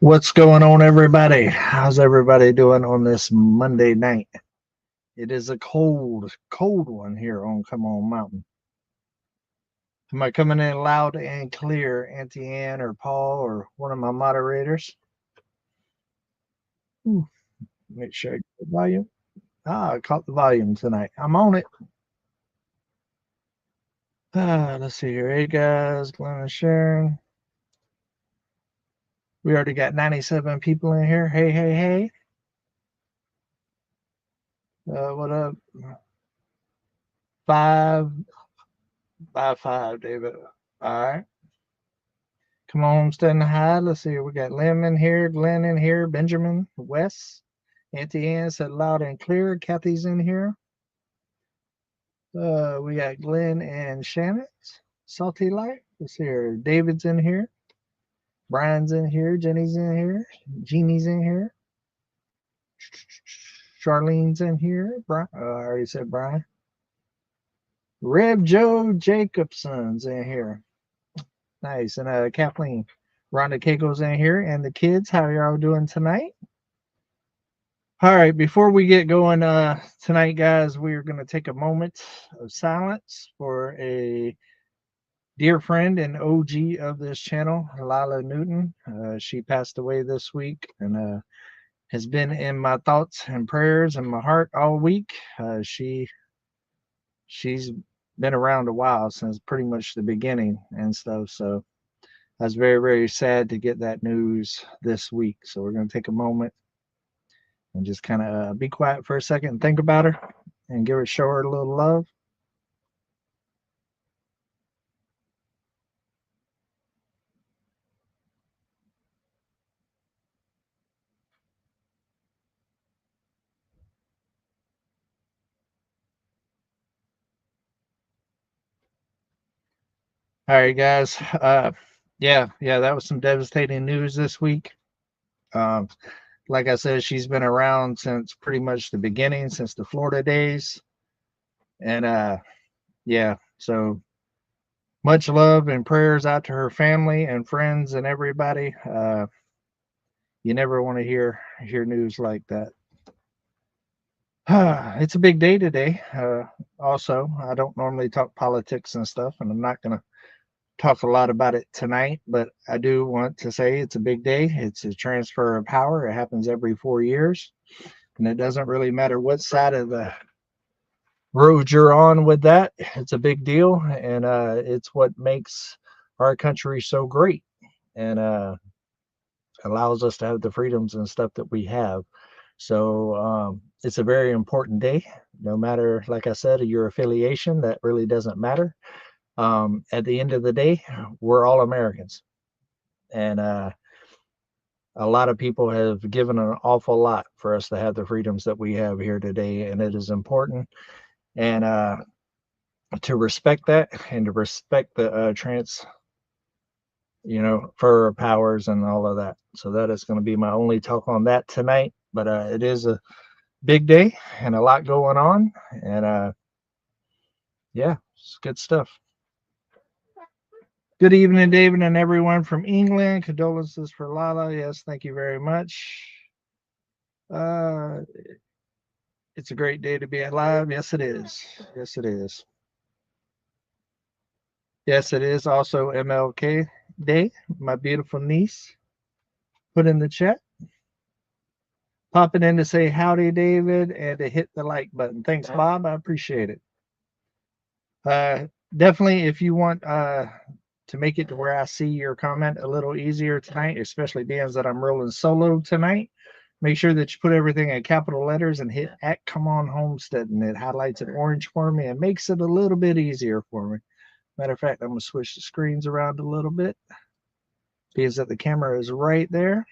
What's going on, everybody? How's everybody doing on this Monday night? It is a cold, cold one here on Come On Mountain. Am I coming in loud and clear, Auntie Ann or Paul or one of my moderators? Make sure I get the volume. I caught the volume tonight. I'm on it. Let's see here. Hey, guys, Glenn and Sharon. We already got 97 people in here. Hey, hey, hey. What up? 5 David. All right. Come on, Homesteading High. Let's see. We got Lim in here, Glenn in here, Benjamin, Wes. Auntie Ann said loud and clear. Kathy's in here. We got Glenn and Shannon. Salty Light. Let's see here. David's in here. Brian's in here. Jenny's in here. Jeannie's in here. Charlene's in here. Brian, I already said Brian. Reb Joe Jacobson's in here. Nice. And Kathleen. Rhonda Keiko's in here. And the kids, how y'all doing tonight? All right, before we get going tonight, guys, we are going to take a moment of silence for a dear friend and OG of this channel, Lila Newton. She passed away this week and has been in my thoughts and prayers and my heart all week. She's been around a while, since pretty much the beginning and stuff. So I was very, very sad to get that news this week. So we're going to take a moment and just kind of be quiet for a second and think about her and show her a little love. All right, guys. Yeah, that was some devastating news this week. Like I said, she's been around since pretty much the beginning, since the Florida days. And yeah, so much love and prayers out to her family and friends and everybody. You never want to hear news like that. It's a big day today. Also, I don't normally talk politics and stuff, and I'm not going to talk a lot about it tonight, but I do want to say it's a big day. It's a transfer of power. It happens every 4 years, and it doesn't really matter what side of the road you're on with that. It's a big deal, and it's what makes our country so great and allows us to have the freedoms and stuff that we have. So it's a very important day. No matter, like I said, your affiliation, that really doesn't matter. At the end of the day, we're all Americans, and a lot of people have given an awful lot for us to have the freedoms that we have here today, and it is important and to respect that and to respect the for powers and all of that. So that is going to be my only talk on that tonight, but it is a big day and a lot going on, and yeah, it's good stuff. Good evening, David, and everyone from England. Condolences for Lala. Yes, thank you very much. It's a great day to be alive. Yes, it is. Yes, it is. Yes, it is also MLK Day. My beautiful niece put in the chat. Popping in to say howdy, David, and to hit the like button. Thanks, Bob. I appreciate it. Definitely, if you want to make it to where I see your comment a little easier tonight, especially being that I'm rolling solo tonight, make sure that you put everything in capital letters and hit @cmonhomesteading. It highlights it orange for me and makes it a little bit easier for me. Matter of fact, I'm going to switch the screens around a little bit, being that the camera is right there,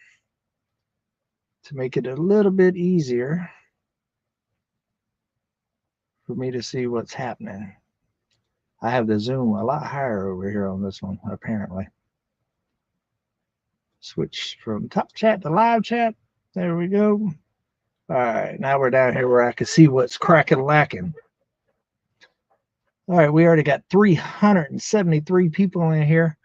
to make it a little bit easier for me to see what's happening. I have the zoom a lot higher over here on this one, apparently. Switch from top chat to live chat. There we go. All right, now we're down here where I can see what's cracking lacking. All right, we already got 373 people in here.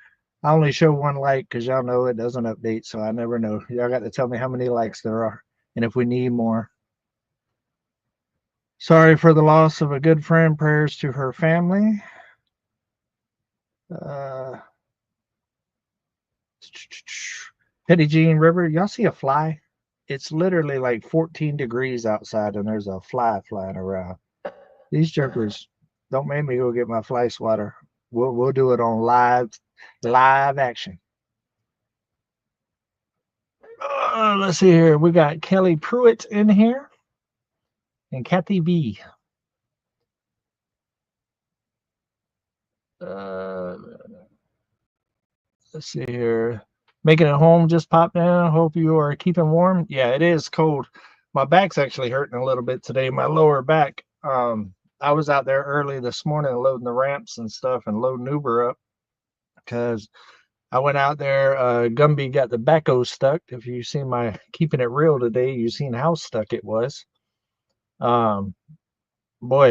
I only show one like because y'all know it doesn't update, so I never know. Y'all got to tell me how many likes there are and if we need more. Sorry for the loss of a good friend. Prayers to her family. Uh, Petty Jean River, y'all see a fly? It's literally like 14 degrees outside and there's a fly flying around. These jokers don't make me go get my fly swatter. We'll do it on live action. Let's see here. We got Kelly Pruitt in here and Kathy B. Let's see here. Making it home just popped down. Hope you are keeping warm. Yeah, it is cold. My back's actually hurting a little bit today. My lower back. I was out there early this morning loading the ramps and stuff and loading Uber up because I went out there. Gumby got the backhoe stuck. If you seen my keeping it real today, you seen how stuck it was. Boy,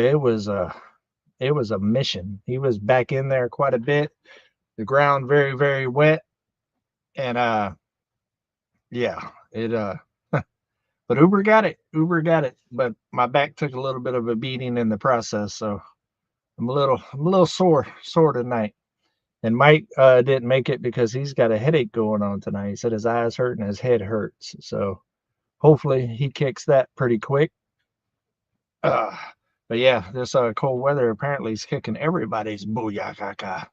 it was a mission. He was back in there quite a bit. The ground very, very wet. And yeah, it but Uber got it. Uber got it. But my back took a little bit of a beating in the process, so I'm a little sore tonight. And Mike didn't make it because he's got a headache going on tonight. He said his eyes hurt and his head hurts. So hopefully he kicks that pretty quick. Uh, but yeah, this cold weather apparently is kicking everybody's booyakaka.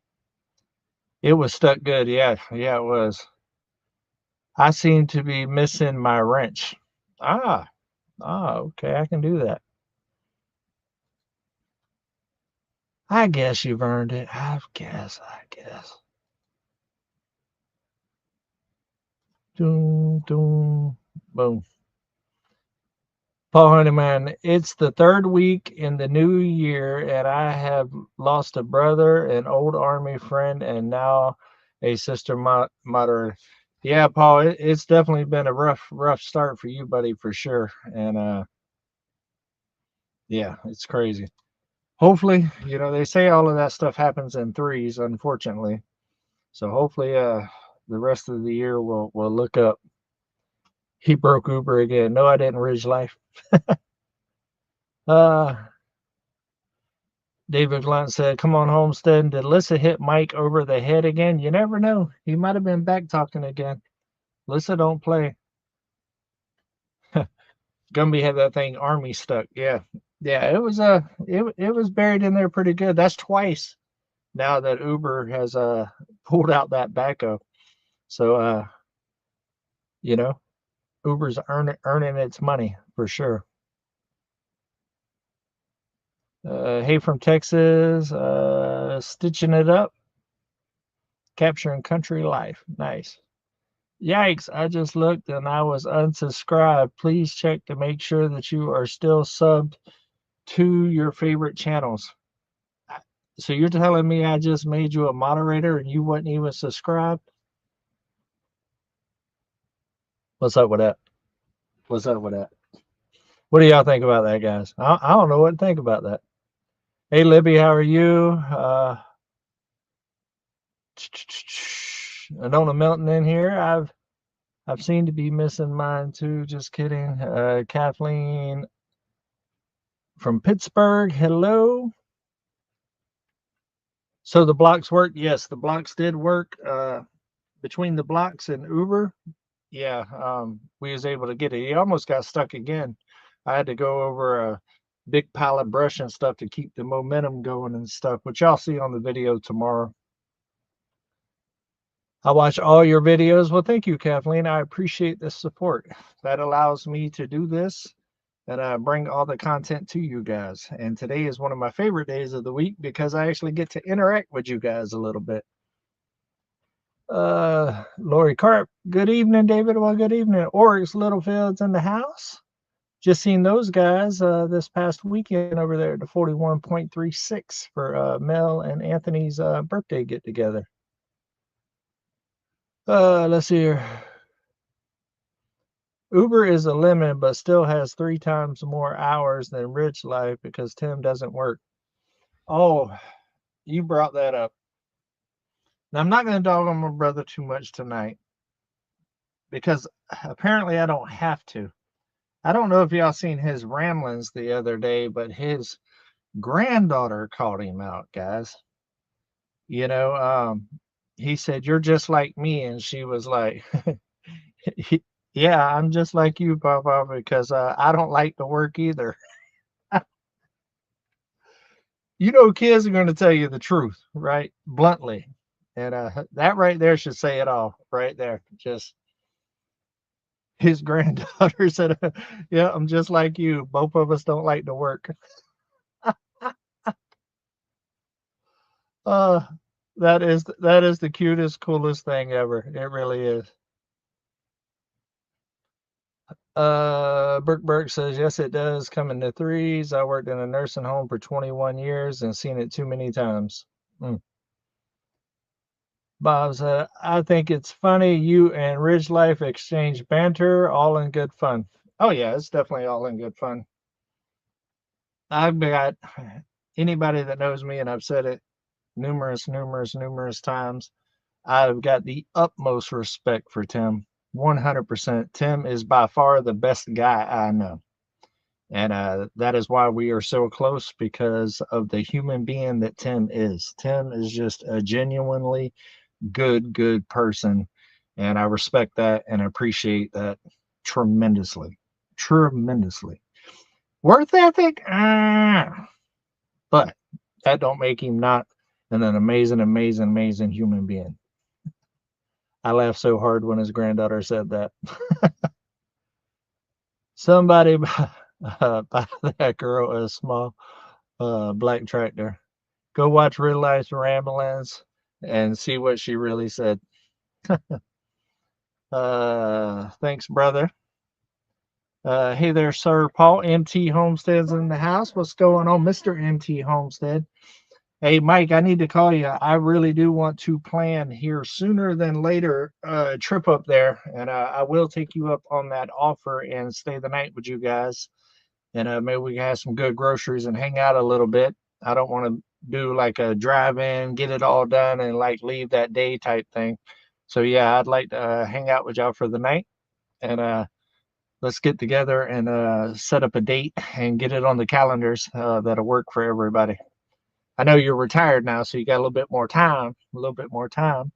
It was stuck good. Yeah, it was. I seem to be missing my wrench. Okay, I can do that. I guess you've earned it. I guess. Doom, doom, boom. Paul Honeyman, it's the third week in the new year, and I have lost a brother, an old army friend, and now a sister moderator. Yeah, Paul, it's definitely been a rough start for you, buddy, for sure. And yeah, it's crazy. Hopefully, they say all of that stuff happens in threes, unfortunately. So hopefully, the rest of the year will look up. He broke Uber again. No, I didn't. Ridge Life. uh, David Blunt said, "Come on, Homestead. Did Lissa hit Mike over the head again? You never know. He might have been back talking again. Lissa don't play." Gumby had that thing army stuck. Yeah, it was it was buried in there pretty good. That's twice now that Uber has pulled out that backhoe. So you know, Uber's earning its money for sure. Hey from Texas, stitching it up, capturing country life. Nice. Yikes, I just looked and I was unsubscribed. Please check to make sure that you are still subbed to your favorite channels. So you're telling me I just made you a moderator and you wasn't even subscribed? What's up with that? What do y'all think about that, guys? I don't know what to think about that. Hey, Libby, how are you? Anona Milton in here. I've seemed to be missing mine too. Just kidding. Kathleen from Pittsburgh. Hello. So the blocks work? Yes, the blocks did work. Between the blocks and Uber, yeah, we was able to get it. He almost got stuck again. I had to go over a big pile of brush and stuff to keep the momentum going and stuff, which y'all see on the video tomorrow. I watch all your videos. Well, thank you, Kathleen. I appreciate the support. That allows me to do this and bring all the content to you guys. And today is one of my favorite days of the week because I actually get to interact with you guys a little bit. Lori Carp, good evening, David. Well, good evening. Oryx Littlefield's in the house. Just seen those guys this past weekend over there at the 41.36 for Mel and Anthony's birthday get together. Let's see here. Uber is a lemon, but still has 3 times more hours than Ridge Life because Tim doesn't work. Oh, you brought that up. Now, I'm not going to dog on my brother too much tonight because apparently I don't have to. I don't know if y'all seen his ramblings the other day, but his granddaughter called him out, guys. You know, he said, "You're just like me." And she was like, "Yeah, I'm just like you, Papa, because I don't like to work either." You know, kids are going to tell you the truth, right? Bluntly. And that right there should say it all right there. Just his granddaughter said, "Yeah, I'm just like you. Both of us don't like to work." Uh, that is the cutest, coolest thing ever. It really is. Burke says, yes, it does come in the threes. I worked in a nursing home for 21 years and seen it too many times. Mm. Bob said, I think it's funny you and Ridge Life exchange banter, all in good fun. Oh, yeah, it's definitely all in good fun. I've got anybody that knows me, and I've said it numerous times. I've got the utmost respect for Tim. 100%. Tim is by far the best guy I know. And that is why we are so close because of the human being that Tim is. Tim is just a genuinely good person. And I respect that and appreciate that tremendously. Tremendously. Worth ethic? But that don't make him not an amazing human being. I laughed so hard when his granddaughter said that. Somebody buy that girl a small black tractor. Go watch Real Life Ramblings and see what she really said. Thanks, brother. Hey there, Sir Paul. MT Homestead's in the house. What's going on, Mr. MT Homestead? Hey, Mike, I need to call you. I really do want to plan here sooner than later a trip up there, and I will take you up on that offer and stay the night with you guys. And maybe we can have some good groceries and hang out a little bit. I don't want to do like a drive in, get it all done, and like leave that day type thing. So yeah, I'd like to hang out with y'all for the night, and let's get together and set up a date and get it on the calendars that'll work for everybody. I know you're retired now, so you got a little bit more time. A little bit more time.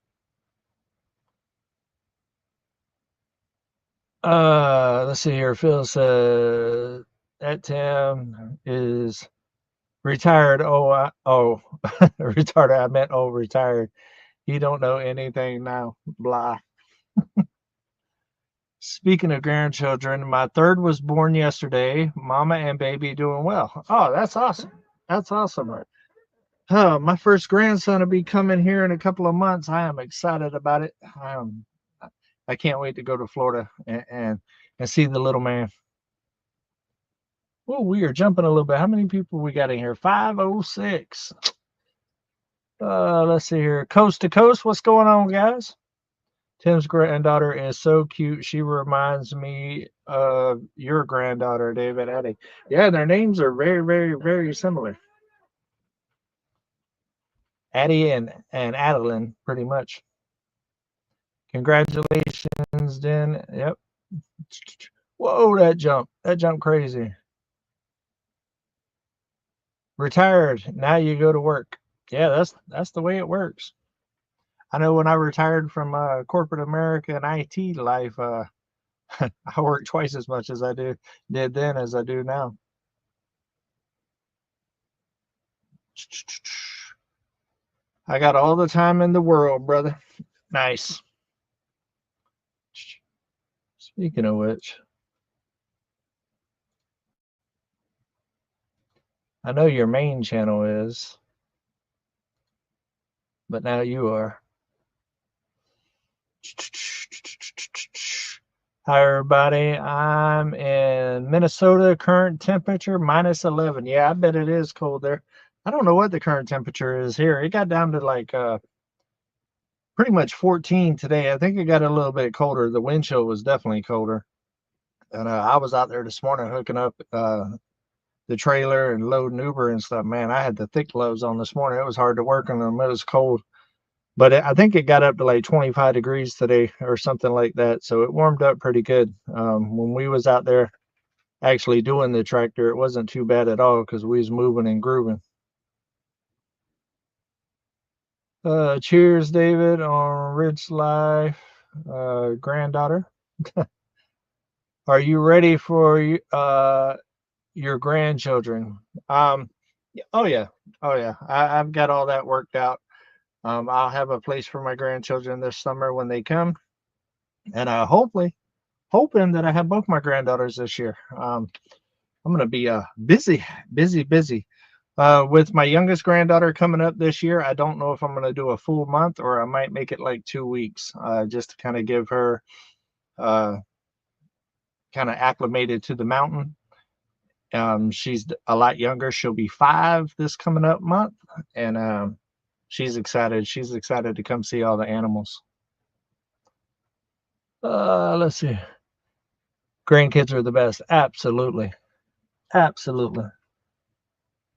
Let's see here. Phil said that Tim is retired. Retired. I meant retired. He don't know anything now. Blah. Speaking of grandchildren, my third was born yesterday. Mama and baby doing well. Oh, that's awesome. That's awesome. Oh, my first grandson will be coming here in a couple of months. I am excited about it. I can't wait to go to Florida and see the little man. Oh, we are jumping a little bit. How many people we got in here? 506. Let's see here. Coast to coast. What's going on, guys? Tim's granddaughter is so cute. She reminds me of your granddaughter, David Eddie. Yeah, their names are very similar. Addie and Adeline, pretty much. Congratulations, Den. Yep. Whoa, that jump. That jump crazy. Retired. Now you go to work. Yeah, that's the way it works. I know when I retired from corporate America and IT life, I worked twice as much as I did then as I do now. I got all the time in the world, brother. Nice. Speaking of which, I know your main channel is, but now you are. Hi, everybody. I'm in Minnesota. Current temperature minus 11. Yeah, I bet it is cold there. I don't know what the current temperature is here. It got down to like pretty much 14 today. I think it got a little bit colder. The wind chill was definitely colder. And I was out there this morning hooking up the trailer and loading Uber and stuff. Man, I had the thick gloves on this morning. It was hard to work on them. It was cold. But I think it got up to like 25 degrees today or something like that. So it warmed up pretty good. When we was out there actually doing the tractor, it wasn't too bad at all because we was moving and grooving. Cheers, David, on Ridge Life, granddaughter. Are you ready for your grandchildren? Oh yeah, oh yeah. I've got all that worked out. I'll have a place for my grandchildren this summer when they come, and hoping that I have both my granddaughters this year. I'm gonna be busy, busy, busy. With my youngest granddaughter coming up this year, I don't know if I'm gonna do a full month or I might make it like 2 weeks, just to kind of give her uh, kind of acclimated to the mountain. She's a lot younger. She'll be 5 this coming up month, and she's excited. She's excited to come see all the animals. Let's see. Grandkids are the best. Absolutely. Absolutely.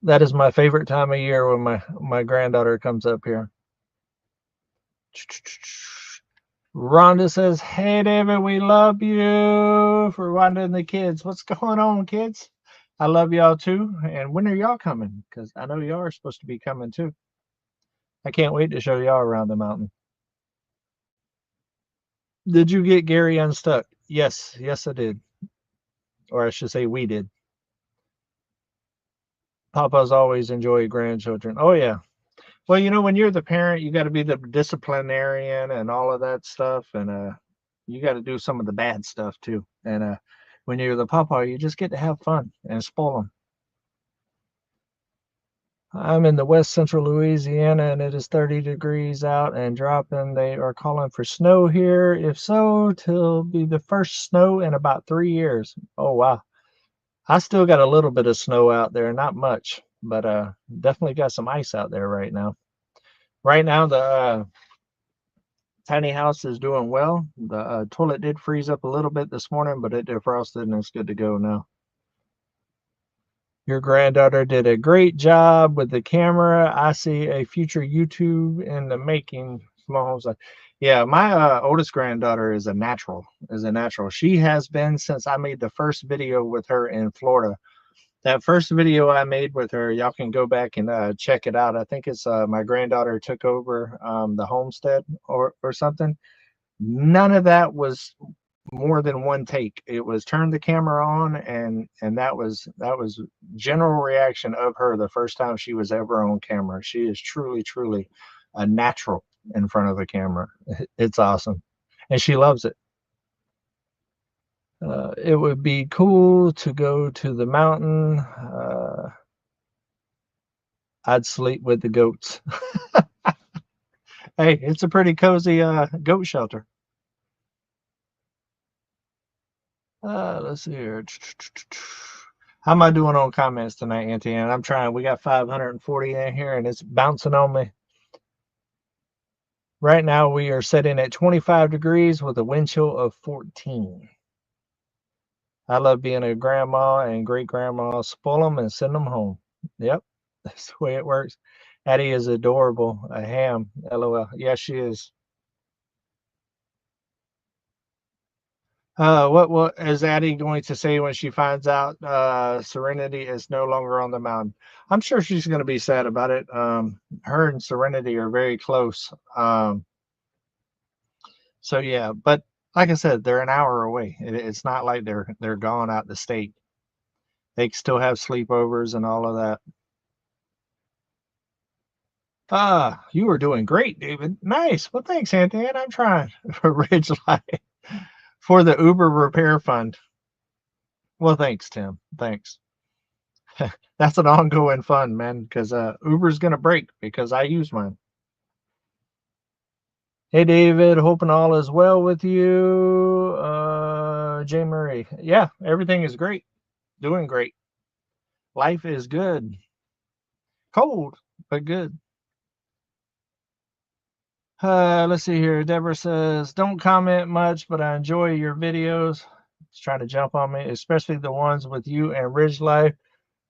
That is my favorite time of year when my granddaughter comes up here. Rhonda says, "Hey David, we love you for watching the kids. What's going on, kids? I love y'all too. And when are y'all coming? Because I know y'all are supposed to be coming too. I can't wait to show y'all around the mountain." Did you get Gary unstuck? Yes, yes, I did. Or I should say, we did. Papa's always enjoyed grandchildren. Oh yeah. Well, when you're the parent, you got to be the disciplinarian and all of that stuff, and you got to do some of the bad stuff too. And when you're the papa, you just get to have fun and spoil them. I'm in the west central Louisiana, and it is 30 degrees out and dropping. They are calling for snow here. If so, it'll be the first snow in about 3 years. Oh wow! I still got a little bit of snow out there, not much, but definitely got some ice out there right now. Right now, the tiny house is doing well. The toilet did freeze up a little bit this morning, but it defrosted and it's good to go now. Your granddaughter did a great job with the camera. I see a future YouTube in the making. Small homes. Yeah, my oldest granddaughter is a natural. She has been since I made the first video with her in Florida. That first video I made with her, y'all can go back and check it out. I think it's my granddaughter took over the homestead or something. None of that was more than one take. It was turn the camera on, and that was general reaction of her the first time she was ever on camera. She is truly a natural in front of a camera. It's awesome, and she loves it. It would be cool to go to the mountain. I'd sleep with the goats. Hey, it's a pretty cozy goat shelter. Let's see here. How am I doing on comments tonight, Auntie Ann? I'm trying. We got 540 in here, and it's bouncing on me. Right now, we are sitting at 25 degrees with a wind chill of 14. I love being a grandma and great grandma. Spoil them and send them home. Yep, that's the way it works. Addie is adorable. A ham. LOL. Yes, she is. What is Addie going to say when she finds out Serenity is no longer on the mountain? I'm sure she's going to be sad about it. Her and Serenity are very close. So yeah, but like I said, they're an hour away. It's not like they're gone out the state. They still have sleepovers and all of that. You were doing great, David. Nice. Well, thanks, Anthony. I'm trying for Ridge Light for the Uber repair fund. Well, thanks, Tim. Thanks. That's an ongoing fund, man, because Uber's gonna break because I use mine. Hey, David. Hoping all is well with you. J. Murray. Yeah, everything is great. Doing great. Life is good. Cold, but good. Let's see here. Deborah says, "Don't comment much, but I enjoy your videos." She's trying to jump on me, especially the ones with you and Ridge Life.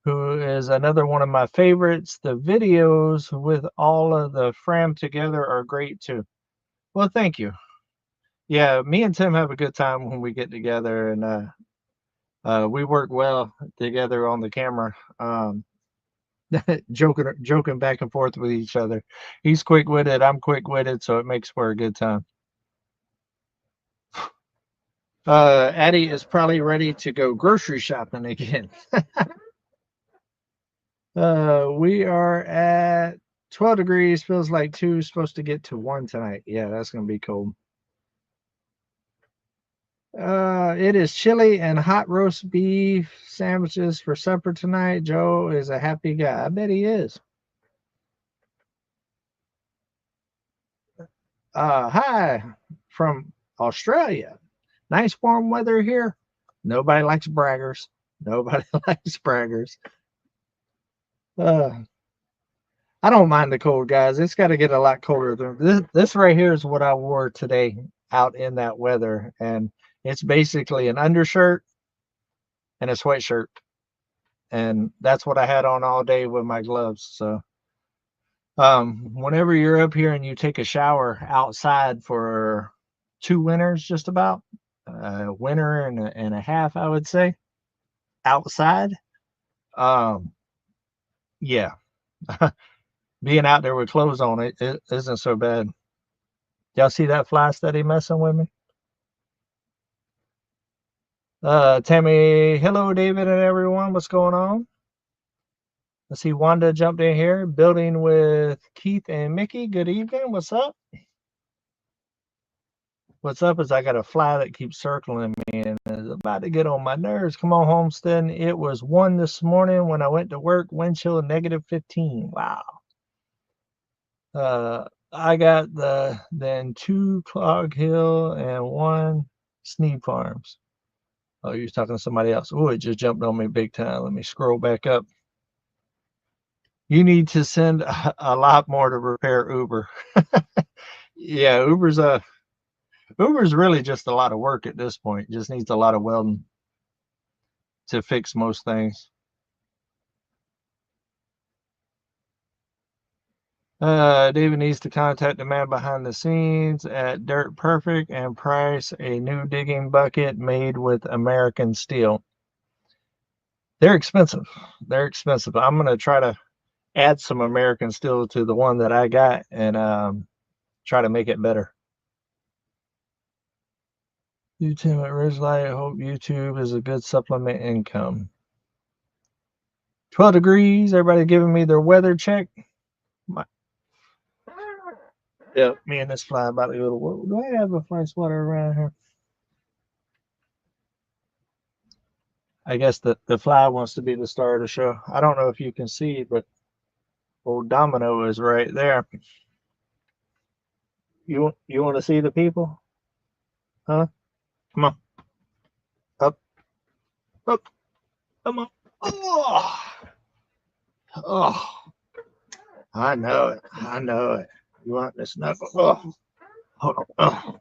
who is another one of my favorites. The videos with all of the fram together are great too. Well, thank you. Yeah, me and Tim have a good time when we get together, and we work well together on the camera. Joking back and forth with each other. He's quick-witted, I'm quick-witted, so it makes for a good time. Addie is probably ready to go grocery shopping again. We are at 12 degrees, feels like 2, supposed to get to 1 tonight. Yeah, that's gonna be cold. It is chili and hot roast beef sandwiches for supper tonight. Joe is a happy guy. I bet he is. Hi from Australia. Nice warm weather here. Nobody likes braggers. Nobody likes braggers. I don't mind the cold, guys. It's got to get a lot colder than this. This right here is what I wore today out in that weather, and it's basically an undershirt and a sweatshirt, and that's what I had on all day with my gloves. So, whenever you're up here and you take a shower outside for 2 winters, just about a winter and a half, I would say, outside. Yeah, being out there with clothes on it isn't so bad. Y'all see that fly steady messing with me? Tammy, hello, David and everyone. What's going on? Let's see, Wanda jumped in here. Building with Keith and Mickey. Good evening. What's up? What's up is I got a fly that keeps circling me and is about to get on my nerves. Come on, Homestead. It was 1 this morning when I went to work. Wind chill -15. Wow. I got then 2 Clog Hill and 1 Sneed Farms. Oh, you're talking to somebody else. Oh, it just jumped on me big time. Let me scroll back up. You need to send a lot more to repair Uber. Yeah, Uber's really just a lot of work at this point. It just needs a lot of welding to fix most things. David needs to contact the man behind the scenes at Dirt Perfect and price a new digging bucket made with American steel. They're expensive. They're expensive. I'm gonna try to add some American steel to the one that I got and try to make it better. YouTube at Ridgelight. I hope YouTube is a good supplement income. 12 degrees. Everybody giving me their weather check. Yeah, me and this fly about to go to work. Do I have a fly swatter around here? I guess the fly wants to be the star of the show. I don't know if you can see, but old Domino is right there. You want to see the people? Huh? Come on. Up. Up. Come on. Oh. Oh. I know it. I know it. You want this knuckle? Oh. Hold on. Oh.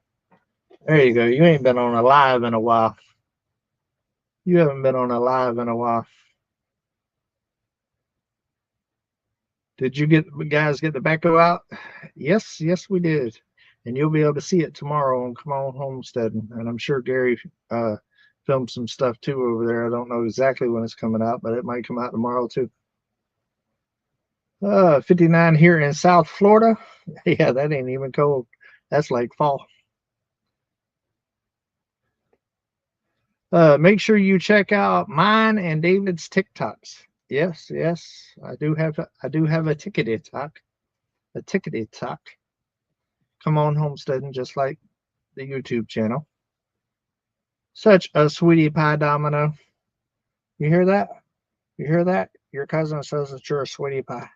There you go. You ain't been on a live in a while. You haven't been on a live in a while. Did you guys get the backhoe out? Yes, yes, we did. And you'll be able to see it tomorrow on Come On Homesteading. And I'm sure Gary filmed some stuff too over there. I don't know exactly when it's coming out, but it might come out tomorrow too. 59 here in South Florida. Yeah, that ain't even cold. That's like fall. Make sure you check out mine and David's TikToks. Yes, yes, I do have a tickety talk. A tickety talk. Come On Homesteading, just like the YouTube channel. Such a sweetie pie, Domino. You hear that? You hear that? Your cousin says that you're a sweetie pie.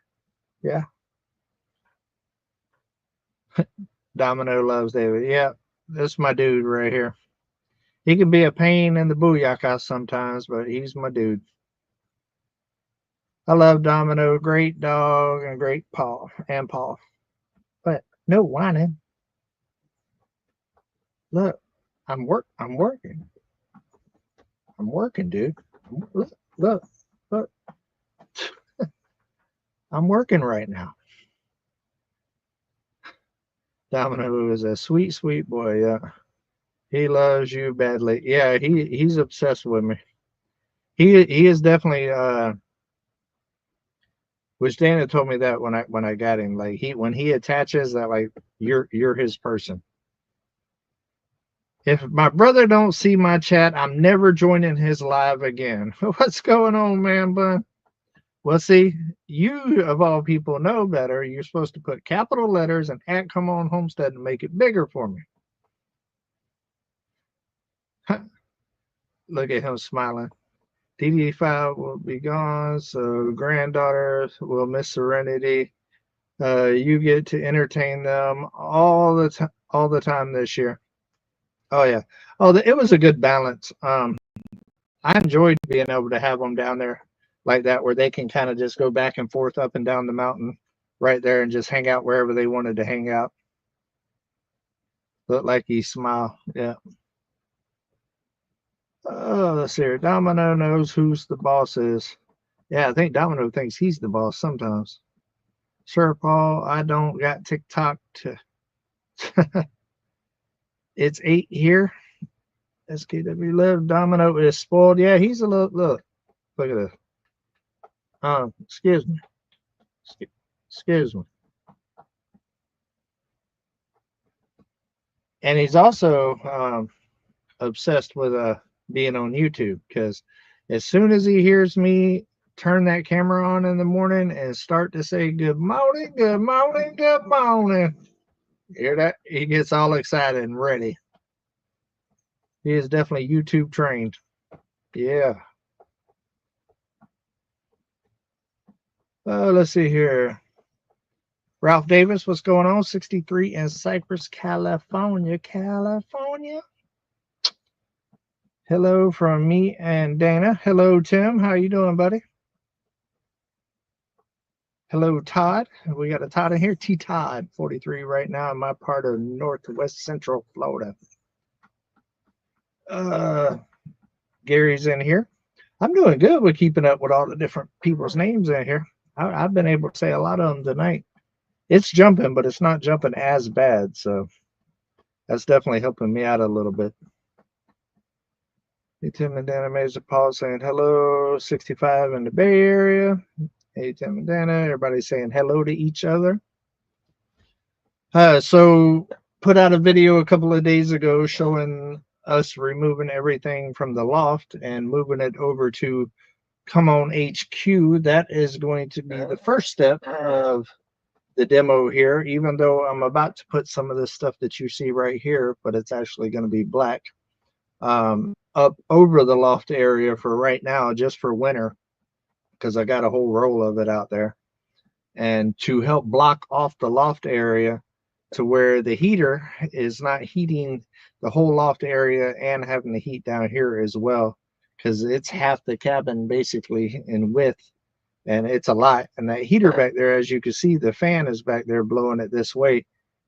Yeah. Domino loves David. Yeah, that's my dude right here. He can be a pain in the booyaka sometimes, but he's my dude. I love Domino. Great dog and great paw and paw. But no whining. Look, I'm working. I'm working, dude. Look. I'm working right now. Domino is a sweet, sweet boy. Yeah, he loves you badly. Yeah, he's obsessed with me. He is definitely. Which Dana told me that when I got him, like when he attaches that, like you're his person. If my brother don't see my chat, I'm never joining his live again. What's going on, man bun? Well, see, you of all people know better. You're supposed to put capital letters and at Come On Homestead and make it bigger for me. Look at him smiling. DD5 will be gone, so granddaughter will miss Serenity. You get to entertain them all the time this year. Oh yeah. Oh, it was a good balance. I enjoyed being able to have them down there like that, where they can kind of just go back and forth up and down the mountain right there and just hang out wherever they wanted to hang out. Look like he smile. Yeah. Oh, let's see here. Domino knows who's the boss is. Yeah, I think Domino thinks he's the boss sometimes. Sir Paul, I don't got TikTok to. It's 8 here. SKW Live. Domino is spoiled. Yeah, he's a little. Look at this. Excuse me. Excuse me. And he's also obsessed with being on YouTube, because as soon as he hears me turn that camera on in the morning and start to say good morning, good morning, good morning, hear that? He gets all excited and ready. He is definitely YouTube trained. Yeah. Let's see here. Ralph Davis, what's going on? 63 in Cypress, California. California. Hello from me and Dana. Hello, Tim. How you doing, buddy? Hello, Todd. We got a Todd in here. T Todd, 43 right now in my part of Northwest Central Florida. Gary's in here. I'm doing good with keeping up with all the different people's names in here. I've been able to say a lot of them tonight. It's jumping, but it's not jumping as bad. So that's definitely helping me out a little bit. Hey, Tim and Dana Major Paul saying hello, 65 in the Bay Area. Hey, Tim and Dana, everybody saying hello to each other. So put out a video a couple of days ago showing us removing everything from the loft and moving it over to Come On HQ. That is going to be the first step of the demo here, even though I'm about to put some of this stuff that you see right here, but it's actually going to be black, up over the loft area for right now, just for winter, because I got a whole roll of it out there. And to help block off the loft area to where the heater is not heating the whole loft area and having the heat down here as well, because it's half the cabin basically in width, and it's a lot. And that heater back there, as you can see, the fan is back there blowing it this way,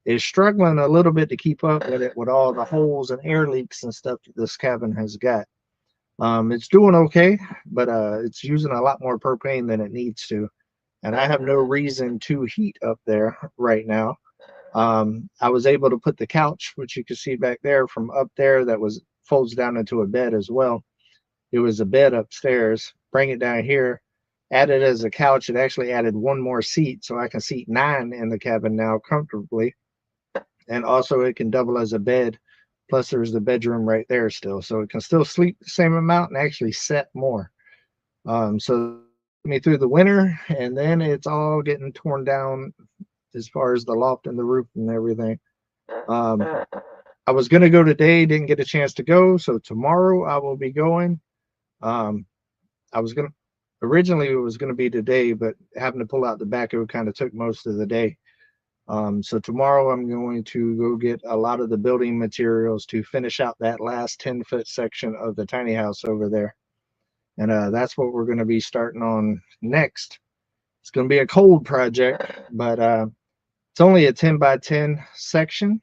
is struggling a little bit to keep up with it, with all the holes and air leaks and stuff that this cabin has got. It's doing okay, but it's using a lot more propane than it needs to, and I have no reason to heat up there right now. I was able to put the couch, which you can see back there, from up there, that was folds down into a bed as well. It was a bed upstairs. Bring it down here, add it as a couch. It actually added one more seat, so I can seat 9 in the cabin now comfortably. And also it can double as a bed. Plus there's the bedroom right there still, so it can still sleep the same amount and actually set more. So me through the winter, and then it's all getting torn down as far as the loft and the roof and everything. I was going to go today, didn't get a chance to go, so tomorrow I will be going. I was going to, originally it was going to be today, but having to pull out the back, it kind of took most of the day. So tomorrow I'm going to go get a lot of the building materials to finish out that last 10-foot section of the tiny house over there. And that's what we're going to be starting on next. It's going to be a cold project, but it's only a 10 by 10 section.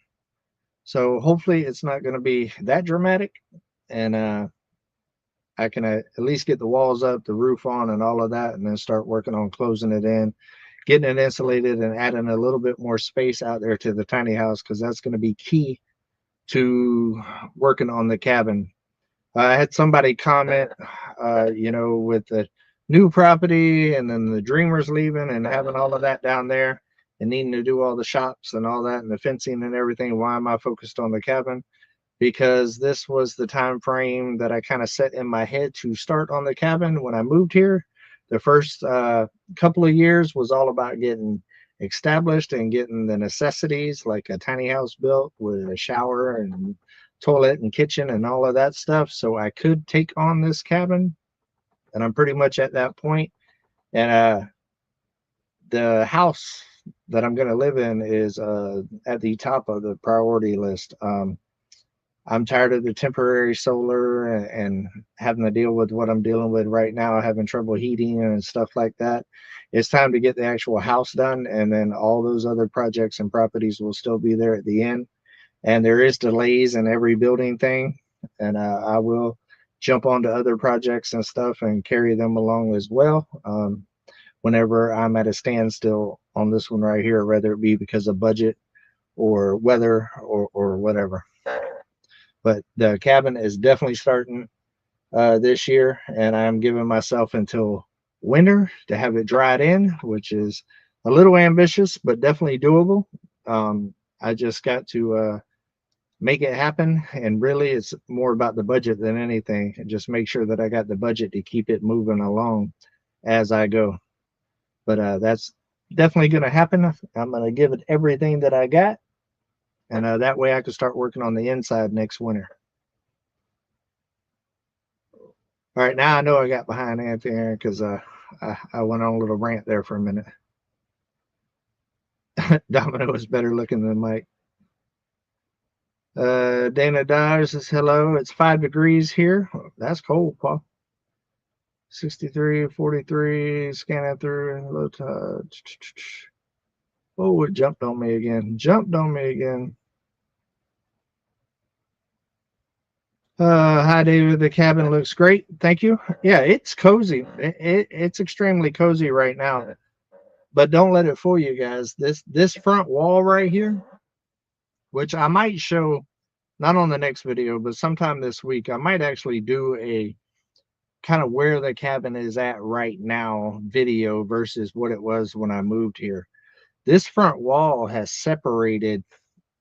So hopefully it's not going to be that dramatic. And I can at least get the walls up, the roof on, and all of that, and then start working on closing it in. getting it insulated and adding a little bit more space out there to the tiny house, because that's going to be key to working on the cabin. I had somebody comment, with the new property and then the dreamers leaving and having all of that down there and needing to do all the shops and all that and the fencing and everything. Why am I focused on the cabin? Because this was the time frame that I kind of set in my head to start on the cabin when I moved here. The first couple of years was all about getting established and getting the necessities like a tiny house built with a shower and toilet and kitchen and all of that stuff, so I could take on this cabin. And I'm pretty much at that point. And the house that I'm going to live in is at the top of the priority list. I'm tired of the temporary solar and having to deal with what I'm dealing with right now, having trouble heating and stuff like that. It's time to get the actual house done, and then all those other projects and properties will still be there at the end. And there is delays in every building thing, and I will jump onto other projects and stuff and carry them along as well. Whenever I'm at a standstill on this one right here, whether it be because of budget or weather or whatever. But the cabin is definitely starting this year, and I'm giving myself until winter to have it dried in, which is a little ambitious, but definitely doable. I just got to make it happen, and really it's more about the budget than anything. And just make sure that I got the budget to keep it moving along as I go. But that's definitely going to happen. I'm going to give it everything that I got, and that way I can start working on the inside next winter. All right, now I know I got behind Anthony because I went on a little rant there for a minute. Domino is better looking than Mike. Dana Dodge says hello. It's 5 degrees here. That's cold, Paul. 63, 43, scanning through, low tide. Oh, it jumped on me again. Hi, David. The cabin looks great. Thank you. Yeah, it's cozy. It's extremely cozy right now. But don't let it fool you guys. This front wall right here, which I might show not on the next video, but sometime this week, I might actually do a kind of where the cabin is at right now video versus what it was when I moved here. This front wall has separated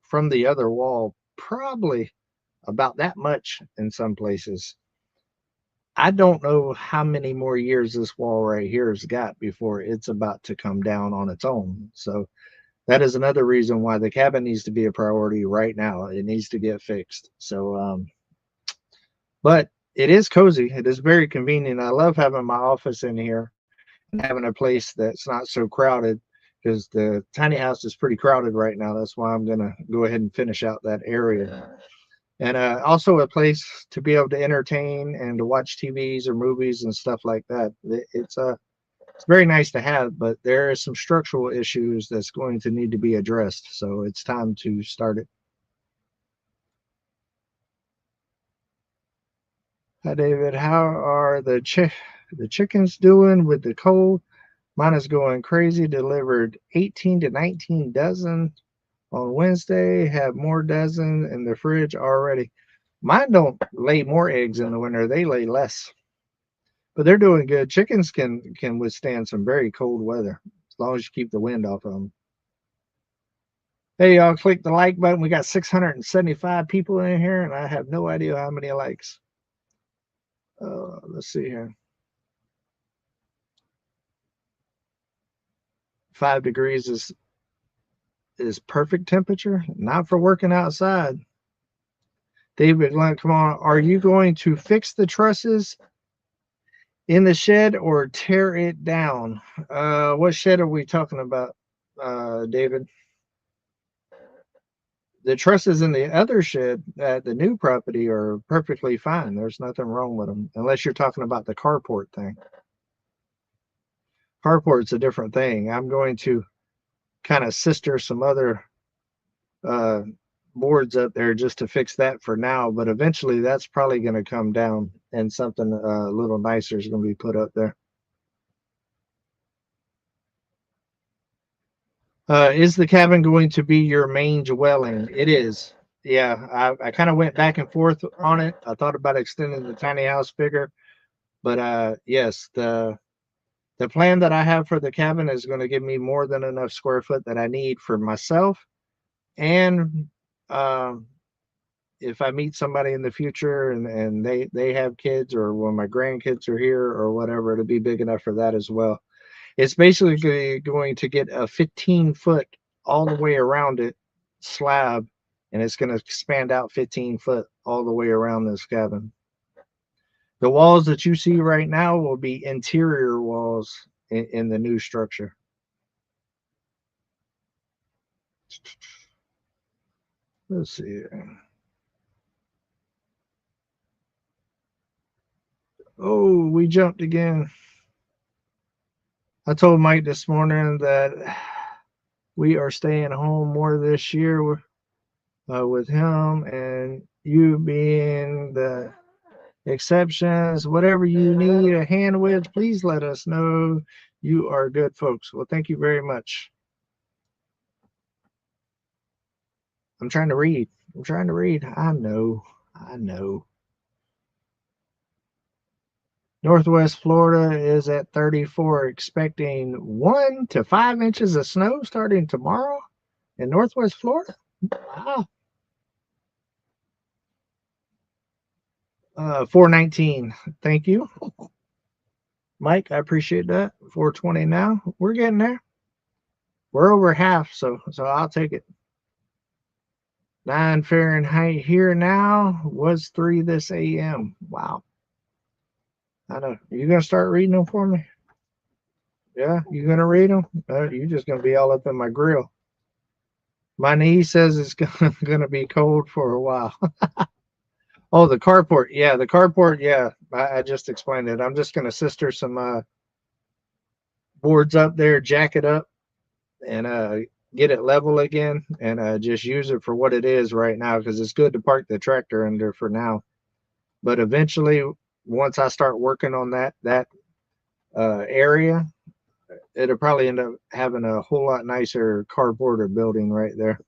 from the other wall probably about that much in some places. I don't know how many more years this wall right here has got before it's about to come down on its own. So that is another reason why the cabin needs to be a priority right now. It needs to get fixed. So, but it is cozy. It is very convenient. I love having my office in here and having a place that's not so crowded, because the tiny house is pretty crowded right now. That's why I'm going to go ahead and finish out that area. And also a place to be able to entertain and to watch TVs or movies and stuff like that. It's very nice to have, but there are some structural issues that's going to need to be addressed. So it's time to start it. Hi, David. How are the chickens doing with the cold? Mine is going crazy. Delivered 18 to 19 dozen on Wednesday. Have more dozen in the fridge already. Mine don't lay more eggs in the winter. They lay less. But they're doing good. Chickens can withstand some very cold weather as long as you keep the wind off of them. Hey, y'all, click the like button. We got 675 people in here, and I have no idea how many likes. Let's see here. 5 degrees is perfect temperature, not for working outside. David, come on. Are you going to fix the trusses in the shed or tear it down? What shed are we talking about, David? The trusses in the other shed at the new property are perfectly fine. There's nothing wrong with them, unless you're talking about the carport thing. Carport's a different thing. I'm going to kind of sister some other boards up there just to fix that for now, but eventually that's probably going to come down and something a little nicer is going to be put up there. Is the cabin going to be your main dwelling? It is. Yeah, I kind of went back and forth on it. I thought about extending the tiny house bigger, but yes, the plan that I have for the cabin is going to give me more than enough square foot that I need for myself, and um, if I meet somebody in the future and they have kids, or when my grandkids are here or whatever, it'll be big enough for that as well. It's basically going to get a 15-foot all the way around it slab, and it's going to expand out 15 foot all the way around this cabin. The walls that you see right now will be interior walls in the new structure. Let's see. Oh, we jumped again. I told Mike this morning that we are staying home more this year with him, and you being the exceptions. Whatever you need a hand with, please let us know. You are good folks. Well, thank you very much. I'm trying to read. I'm trying to read. I know. I know. Northwest Florida is at 34, expecting 1 to 5 inches of snow starting tomorrow in Northwest Florida. Wow. 419. Thank you, Mike. I appreciate that. 420 now. We're getting there. We're over half, so I'll take it. 9 Fahrenheit here now. Was 3 this AM. Wow. I know. You gonna start reading them for me? Yeah, you gonna read them? You're just gonna be all up in my grill. My niece says it's gonna be cold for a while. Oh, the carport. Yeah, the carport. Yeah, I just explained it. I'm just gonna sister some boards up there, jack it up, and get it level again, and just use it for what it is right now, because it's good to park the tractor under for now. But eventually, once I start working on that area, it'll probably end up having a whole lot nicer carport or building right there.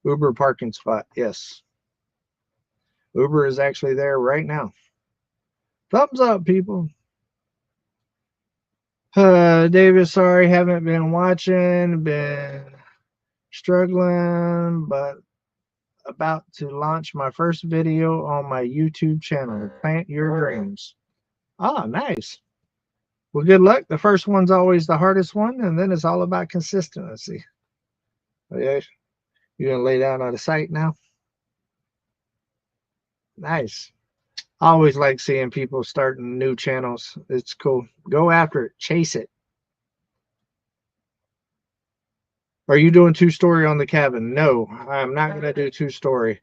Uber parking spot. Yes, Uber is actually there right now. Thumbs up, people. David, sorry, haven't been watching, been struggling, but about to launch my first video on my YouTube channel. Plant your dreams. Ah, nice. Well, good luck. The first one's always the hardest one, and then it's all about consistency. Yeah, you're gonna lay down on the site now. Nice. I always like seeing people starting new channels. It's cool. Go after it. Chase it. Are you doing 2-story on the cabin? No, I'm not going to do 2-story.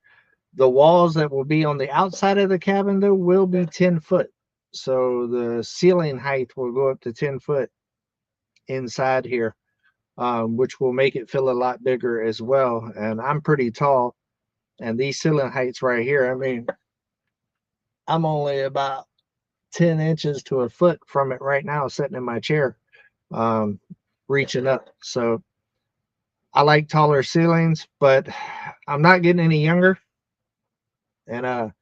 The walls that will be on the outside of the cabin, though, will be 10 foot. So the ceiling height will go up to 10 foot inside here, which will make it feel a lot bigger as well. And I'm pretty tall. And these ceiling heights right here, I mean, I'm only about 10 inches to a foot from it right now, sitting in my chair, um, reaching up. So I like taller ceilings, but I'm not getting any younger. And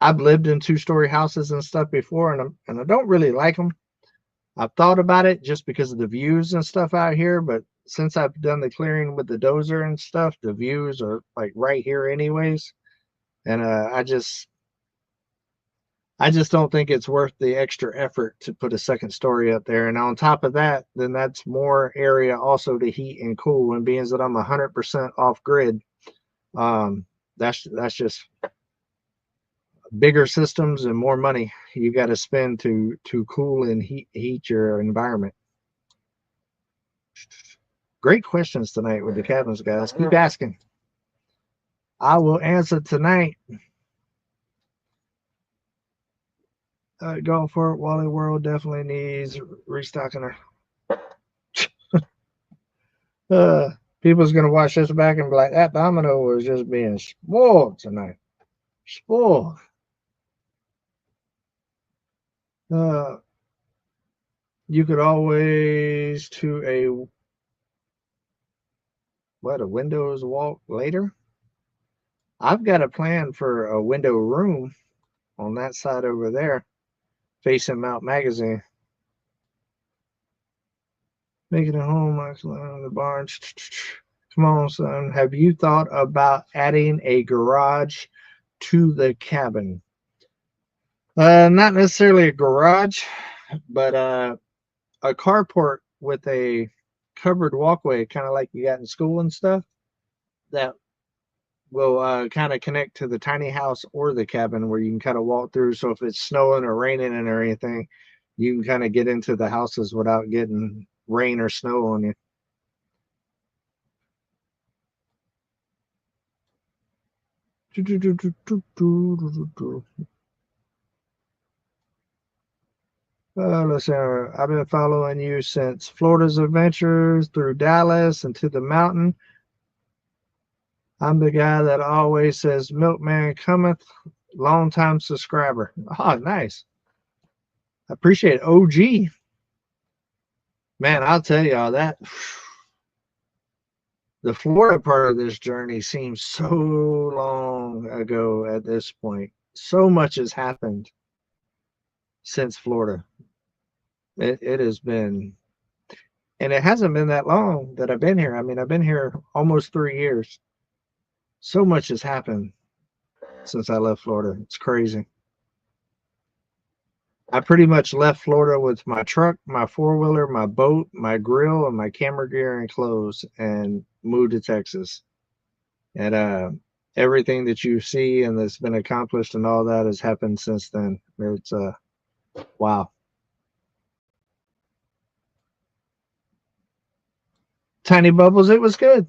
I've lived in 2-story houses and stuff before, and I don't really like them. I've thought about it just because of the views and stuff out here, but since I've done the clearing with the dozer and stuff, the views are like right here anyways. And I just don't think it's worth the extra effort to put a second story up there. And on top of that, then that's more area also to heat and cool. And being that I'm 100% off grid, that's just bigger systems and more money you got to spend to cool and heat your environment. Great questions tonight with the cabins, guys. Keep asking. I will answer tonight. Go for it. Wally World definitely needs restocking her. People's gonna watch this back and be like, that Domino was just being spoiled tonight. Spoiled. You could always to a what, a windows walk later. I've got a plan for a window room on that side over there, facing Mount Magazine. Making a home like the barns. Come on, son. Have you thought about adding a garage to the cabin? Not necessarily a garage, but a carport with a covered walkway, kind of like you got in school and stuff, that will kind of connect to the tiny house or the cabin where you can kind of walk through. So if it's snowing or raining or anything, you can kind of get into the houses without getting rain or snow on you. Let's see. I've been following you since Florida's adventures through Dallas and to the mountain. I'm the guy that always says, "Milkman cometh." Long time subscriber. Oh, nice. I appreciate it. OG. Man, I'll tell y'all that the Florida part of this journey seems so long ago at this point. So much has happened since Florida. It has been, and it hasn't been that long that I've been here. I mean, I've been here almost 3 years. So much has happened since I left Florida. It's crazy. I pretty much left Florida with my truck, my four-wheeler, my boat, my grill, and my camera gear and clothes, and moved to Texas. And everything that you see and that's been accomplished and all that has happened since then. It's wow. Tiny Bubbles, it was good.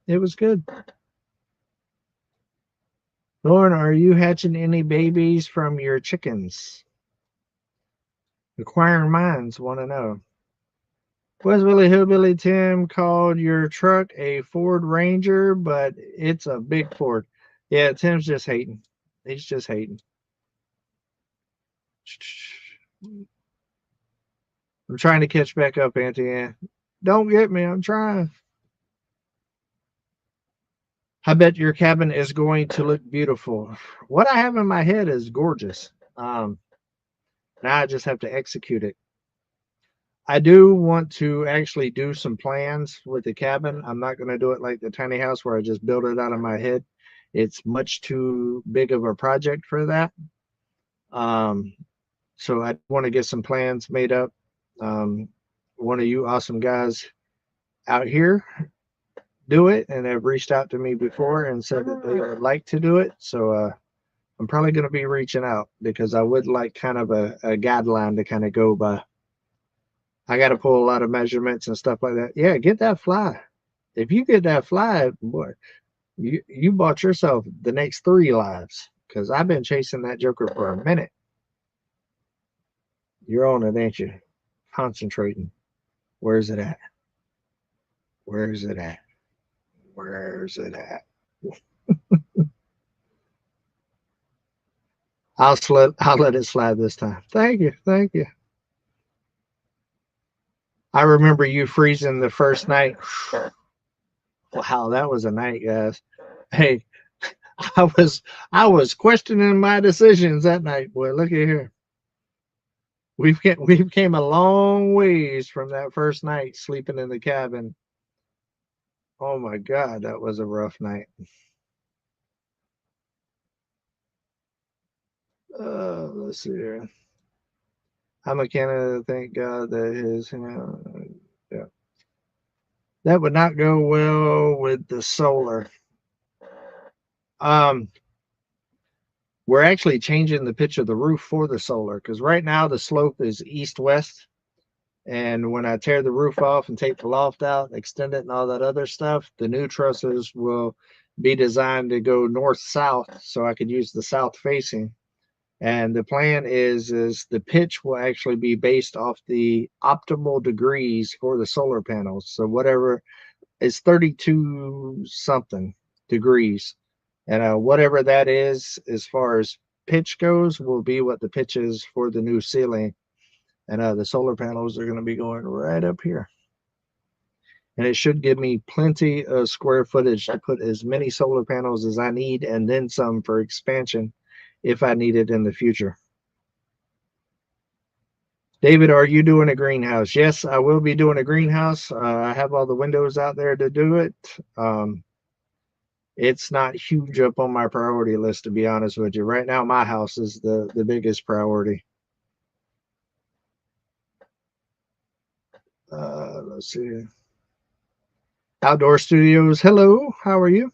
It was good. Lauren, are you hatching any babies from your chickens? Acquiring Minds want to know. West Willie Hillbilly Tim called your truck a Ford Ranger, but it's a big Ford. Yeah, Tim's just hating. He's just hating. I'm trying to catch back up, Auntie Ann. Don't get me. I'm trying. I bet your cabin is going to look beautiful. What I have in my head is gorgeous. Now I just have to execute it. I do want to actually do some plans with the cabin. I'm not going to do it like the tiny house where I just build it out of my head. It's much too big of a project for that. So I want to get some plans made up. One of you awesome guys out here do it and have reached out to me before and said that they would like to do it. So I'm probably going to be reaching out because I would like kind of a guideline to kind of go by. I got to pull a lot of measurements and stuff like that. Yeah, get that fly. If you get that fly, boy, you bought yourself the next 3 lives because I've been chasing that joker for a minute. You're on it, ain't you? Concentrating. Where's it at? Where's it at? Where's it at? I'll let it slide this time. Thank you. Thank you. I remember you freezing the first night. Wow, that was a night, guys. Hey, I was questioning my decisions that night. Boy, look at here. We've came a long ways from that first night sleeping in the cabin. Oh my God, that was a rough night. Let's see here. I'm a Canada. Thank God that his, yeah. That would not go well with the solar. We're actually changing the pitch of the roof for the solar because right now the slope is east-west. And when I tear the roof off and take the loft out, extend it and all that other stuff, the new trusses will be designed to go north-south so I could use the south facing. And the plan is the pitch will actually be based off the optimal degrees for the solar panels. So whatever is 32 something degrees. And whatever that is, as far as pitch goes, will be what the pitch is for the new ceiling. And the solar panels are going to be going right up here. and it should give me plenty of square footage to put as many solar panels as I need, and then some for expansion if I need it in the future. David, are you doing a greenhouse? Yes, I will be doing a greenhouse. I have all the windows out there to do it. It's not huge up on my priority list, to be honest with you. Right now, my house is the biggest priority. Let's see. Outdoor Studios, hello. How are you?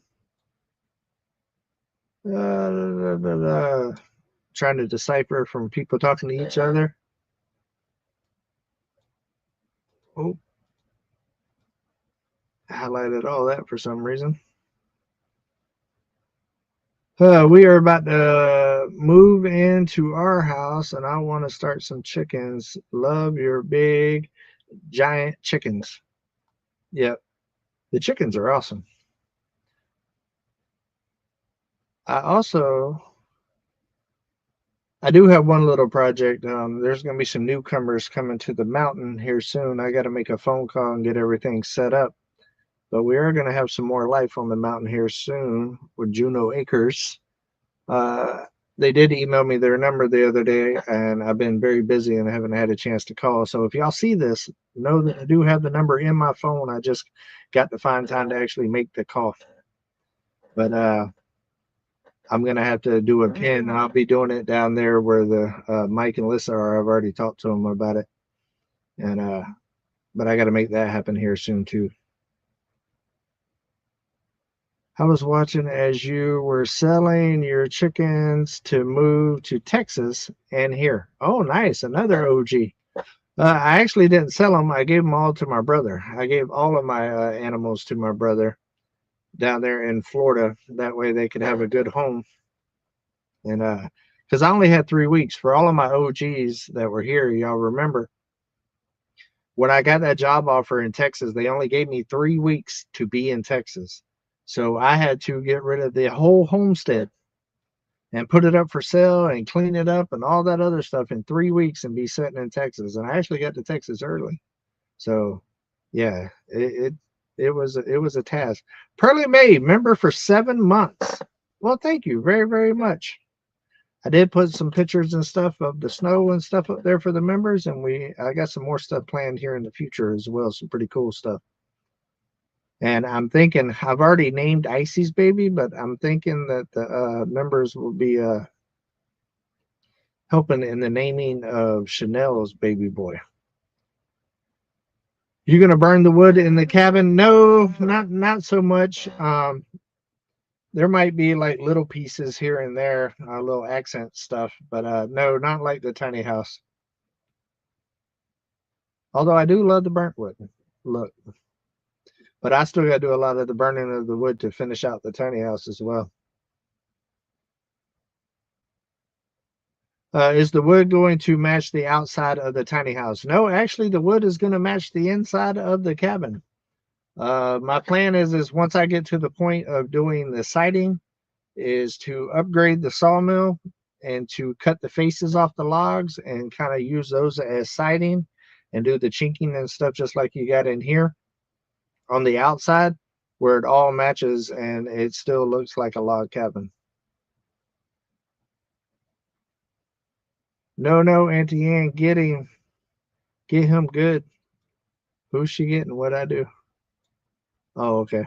Trying to decipher from people talking to each other. Oh, I highlighted all that for some reason. We are about to move into our house, and I want to start some chickens. Love your big, giant chickens. Yep, the chickens are awesome. I do have one little project. There's going to be some newcomers coming to the mountain here soon. I got to make a phone call and get everything set up. But we are going to have some more life on the mountain here soon with Juno Acres. They did email me their number the other day, and I've been very busy and haven't had a chance to call. So if y'all see this, know that I do have the number in my phone. I just got to find time to actually make the call. But I'm going to have to do a pin. I'll be doing it down there where the Mike and Lissa are. I've already talked to them about it. And but I got to make that happen here soon too. I was watching as you were selling your chickens to move to Texas and here. Oh, nice. Another OG. I actually didn't sell them. I gave them all to my brother. I gave all of my animals to my brother down there in Florida. That way they could have a good home. And because I only had 3 weeks for all of my OGs that were here, y'all remember when I got that job offer in Texas, they only gave me 3 weeks to be in Texas. So I had to get rid of the whole homestead and put it up for sale and clean it up and all that other stuff in 3 weeks and be sitting in Texas. And I actually got to Texas early. So yeah, it was a task. Pearly May, member for 7 months. Well, thank you very, very much. I did put some pictures and stuff of the snow and stuff up there for the members, and I got some more stuff planned here in the future as well. Some pretty cool stuff. And I'm thinking I've already named Icy's baby, but I'm thinking that the members will be helping in the naming of Chanel's baby boy. You gonna burn the wood in the cabin? No, not so much. There might be like little pieces here and there, little accent stuff, but no, not like the tiny house. Although I do love the burnt wood. Look. But I still got to do a lot of the burning of the wood to finish out the tiny house as well. Is the wood going to match the outside of the tiny house? No, actually, the wood is going to match the inside of the cabin. My plan is once I get to the point of doing the siding, is to upgrade the sawmill and to cut the faces off the logs and kind of use those as siding and do the chinking and stuff just like you got in here on the outside where it all matches and it still looks like a log cabin. No, Auntie Ann, get him. Get him good. Who's she getting? What'd I do? Oh, okay.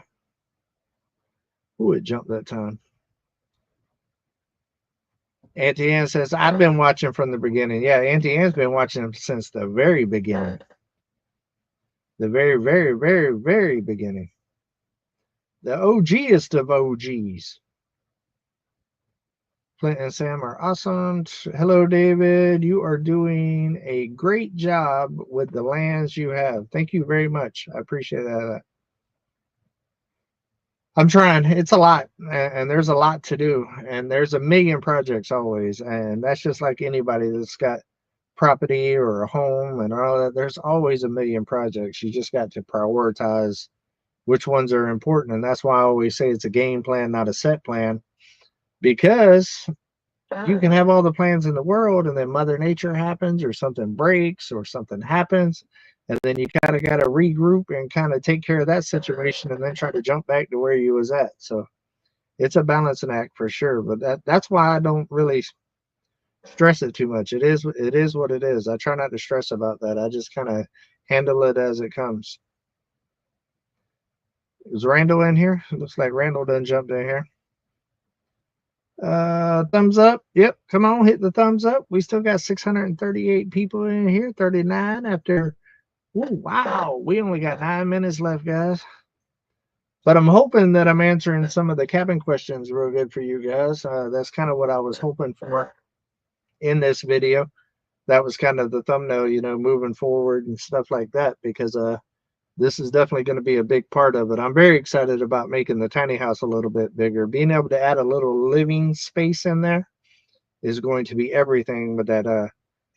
Ooh, it jumped that time. Auntie Ann says, I've been watching from the beginning. Yeah, Auntie Ann's been watching since the very beginning. The very, very, very, very beginning. The OGest of OGs. Clint and Sam are awesome. Hello, David. You are doing a great job with the lands you have. Thank you very much. I appreciate that. I'm trying. It's a lot, and there's a lot to do, and there's a million projects always, and that's just like anybody that's got property or a home and all that. There's always a million projects. You just got to prioritize which ones are important, and that's why I always say it's a game plan, not a set plan, because you can have all the plans in the world, and then Mother Nature happens, or something breaks, or something happens, and then you kind of got to regroup and kind of take care of that situation, and then try to jump back to where you was at. So it's a balancing act for sure. But that's why I don't really stress it too much. It is what it is. I try not to stress about that. I just kind of handle it as it comes. Is Randall in here? It looks like Randall done jumped in here. Thumbs up. Yep, come on, hit the thumbs up. We still got 638 people in here. 39 after. Ooh, wow, we only got 9 minutes left, guys. But I'm hoping that I'm answering some of the cabin questions real good for you guys. That's kind of what I was hoping for in this video. That was kind of the thumbnail, you know, moving forward and stuff like that, because this is definitely going to be a big part of it. I'm very excited about making the tiny house a little bit bigger. Being able to add a little living space in there is going to be everything with that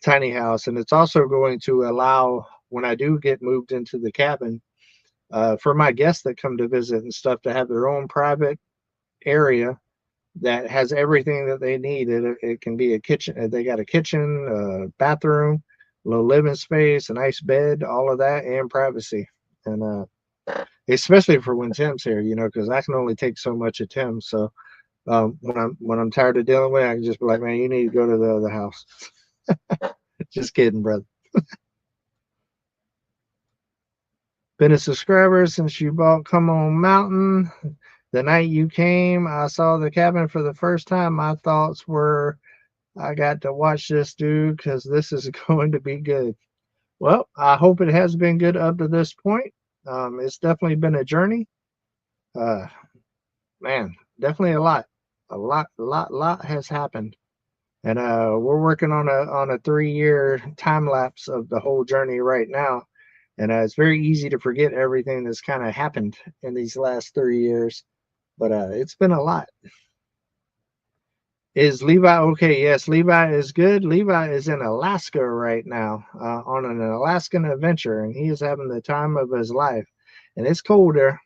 tiny house. And it's also going to allow, when I do get moved into the cabin, for my guests that come to visit and stuff, to have their own private area that has everything that they need. It can be a kitchen. They got a kitchen, a bathroom, a little living space, a nice bed, all of that, and privacy. And especially for when Tim's here, you know, because I can only take so much of Tim. So when I'm tired of dealing with it, I can just be like, man, you need to go to the other house. Just kidding, brother. Been a subscriber since you bought Come On Mountain. The night you came, I saw the cabin for the first time. My thoughts were, I got to watch this dude because this is going to be good. Well, I hope it has been good up to this point. It's definitely been a journey. Man, definitely a lot has happened. And we're working on a 3-year time lapse of the whole journey right now. And it's very easy to forget everything that's kind of happened in these last 3 years. But it's been a lot. Is Levi okay? Yes, Levi is good. Levi is in Alaska right now on an Alaskan adventure, and he is having the time of his life. And it's cold there.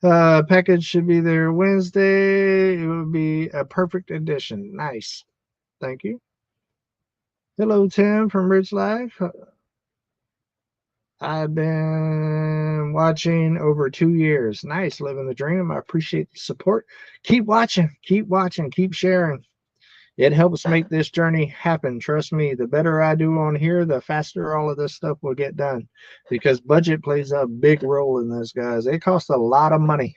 Package should be there Wednesday. It would be a perfect addition. Nice. Thank you. Hello, Tim from Rich Life. I've been watching over 2 years. Nice, living the dream. I appreciate the support. Keep watching, keep sharing. It helps make this journey happen. Trust me, the better I do on here, the faster all of this stuff will get done, because budget plays a big role in this, guys. It costs a lot of money,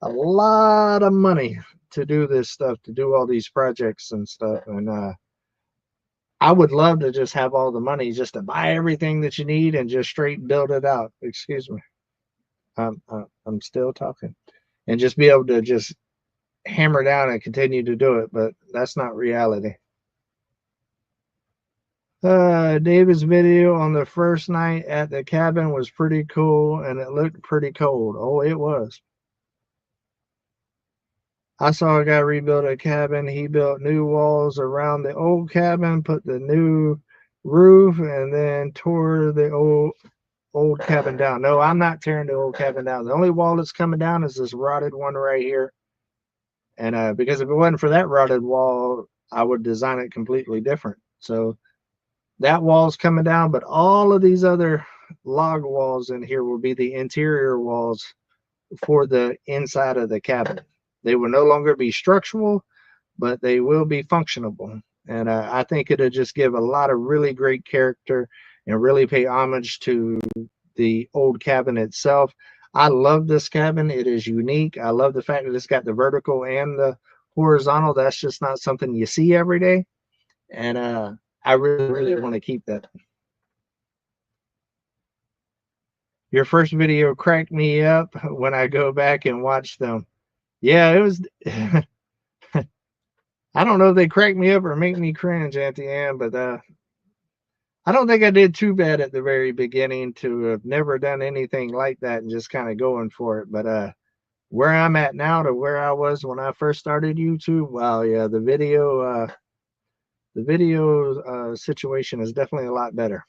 a lot of money to do this stuff, to do all these projects and stuff. And I would love to just have all the money just to buy everything that you need and just straight build it out. Excuse me. I'm still talking. And just be able to just hammer down and continue to do it, but that's not reality. David's video on the first night at the cabin was pretty cool, and it looked pretty cold. Oh, it was. I saw a guy rebuild a cabin. He built new walls around the old cabin, put the new roof, and then tore the old cabin down. No, I'm not tearing the old cabin down. The only wall that's coming down is this rotted one right here. And because if it wasn't for that rotted wall, I would design it completely different. So that wall's coming down, but all of these other log walls in here will be the interior walls for the inside of the cabin. They will no longer be structural, but they will be functional. And I think it'll just give a lot of really great character and really pay homage to the old cabin itself. I love this cabin. It is unique. I love the fact that it's got the vertical and the horizontal. That's just not something you see every day. And I really want to keep that. Your first video cracked me up when I go back and watch them. Yeah, it was. I don't know if they crack me up or make me cringe at the end, but I don't think I did too bad at the very beginning to have never done anything like that and just kind of going for it. But where I'm at now to where I was when I first started YouTube, wow, yeah, the video situation is definitely a lot better.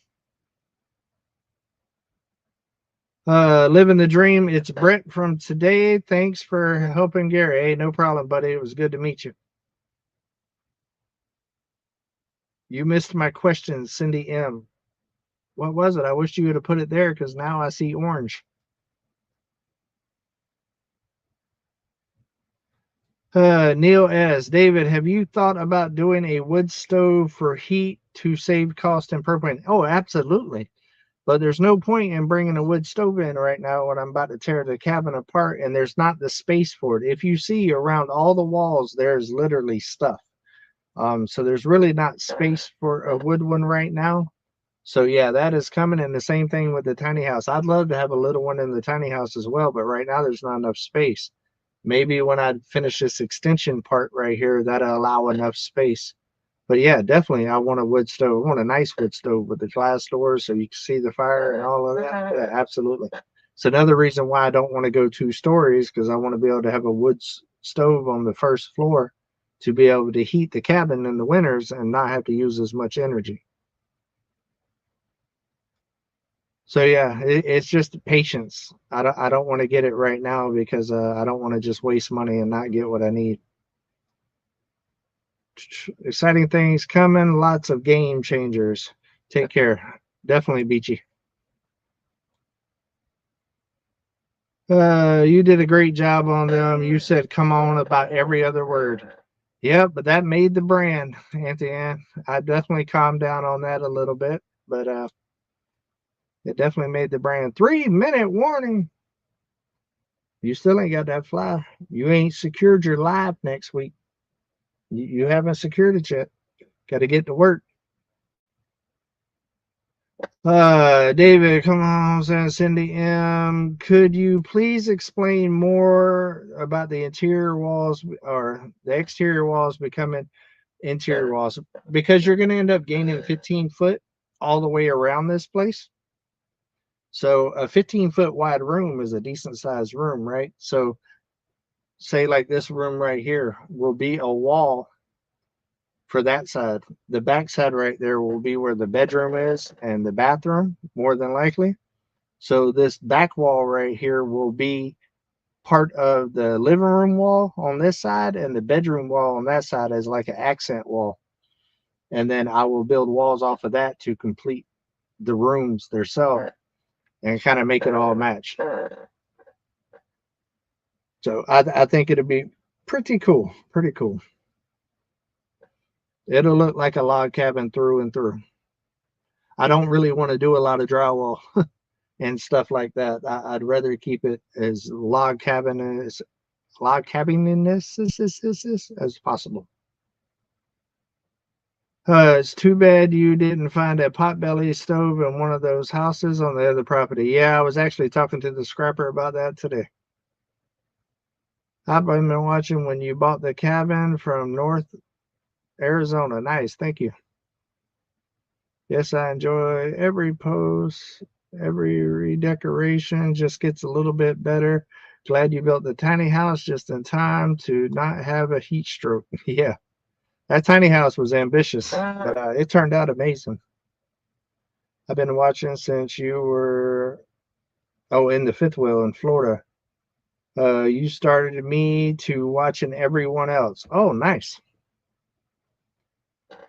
Living the dream. It's Brett from today. Thanks for helping Gary. Hey, no problem, buddy. It was good to meet you. You missed my question, Cindy M. What was it? I wish you would have put it there because now I see orange. Neil S. David, have you thought about doing a wood stove for heat to save cost and propane? Oh, absolutely. But there's no point in bringing a wood stove in right now when I'm about to tear the cabin apart and there's not the space for it. If you see around all the walls, there's literally stuff. So there's really not space for a wood one right now. So yeah, that is coming. And the same thing with the tiny house. I'd love to have a little one in the tiny house as well, but right now there's not enough space. Maybe when I finish this extension part right here, that'll allow enough space. But yeah, definitely I want a wood stove. I want a nice wood stove with the glass doors so you can see the fire and all of that. Yeah, absolutely. It's another reason why I don't want to go 2 stories, because I want to be able to have a wood stove on the first floor to be able to heat the cabin in the winters and not have to use as much energy. So yeah, it's just patience. I don't want to get it right now because I don't want to just waste money and not get what I need. Exciting things coming. Lots of game changers. Take care. Definitely, Beachy. You did a great job on them. You said "come on" about every other word. Yep, but that made the brand, Auntie Ann. I definitely calmed down on that a little bit, but it definitely made the brand. 3-minute warning. You still ain't got that flyer. You ain't secured your live next week. You haven't secured it yet. Got to get to work. David, come on, Cindy M. Could you please explain more about the interior walls or the exterior walls becoming interior walls? Because you're going to end up gaining 15 foot all the way around this place. So a 15-foot wide room is a decent sized room, right? So say like this room right here will be a wall for that side. The back side right there will be where the bedroom is and the bathroom, more than likely. So this back wall right here will be part of the living room wall on this side, and the bedroom wall on that side is like an accent wall. And then I will build walls off of that to complete the rooms themselves and kind of make it all match. So I think it'll be pretty cool. Pretty cool. It'll look like a log cabin through and through. I don't really want to do a lot of drywall and stuff like that. I'd rather keep it as log cabin as possible. It's too bad you didn't find a potbelly stove in one of those houses on the other property. Yeah, I was actually talking to the scrapper about that today. I've been watching when you bought the cabin from North Arizona. Nice, thank you. Yes, I enjoy every post, every redecoration just gets a little bit better. Glad you built the tiny house just in time to not have a heat stroke. Yeah, that tiny house was ambitious, but it turned out amazing. I've been watching since you were, in the fifth wheel in Florida. You started me to watching everyone else. Oh, nice.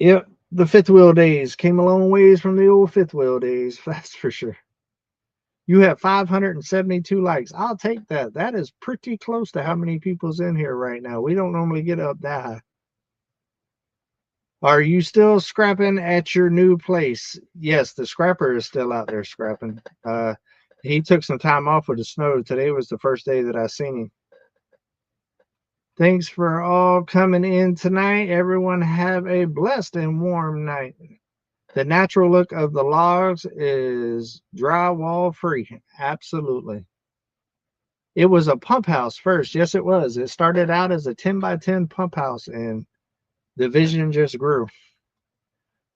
Yep, the fifth wheel days came a long ways from the old fifth wheel days. That's for sure. You have 572 likes. I'll take that. That is pretty close to how many people's in here right now. We don't normally get up that high. Are you still scrapping at your new place? Yes, the scrapper is still out there scrapping. He took some time off with the snow. Today was the first day that I seen him. Thanks for all coming in tonight. Everyone have a blessed and warm night. The natural look of the logs is drywall free. Absolutely. It was a pump house first. Yes, it was. It started out as a 10 by 10 pump house and the vision just grew.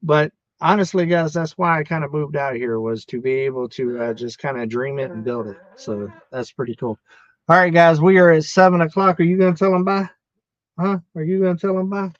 But honestly, guys, that's why I kind of moved out here, was to be able to just kind of dream it and build it. So that's pretty cool. All right, guys, we are at 7 o'clock. Are you going to tell them bye? Huh? Are you going to tell them bye?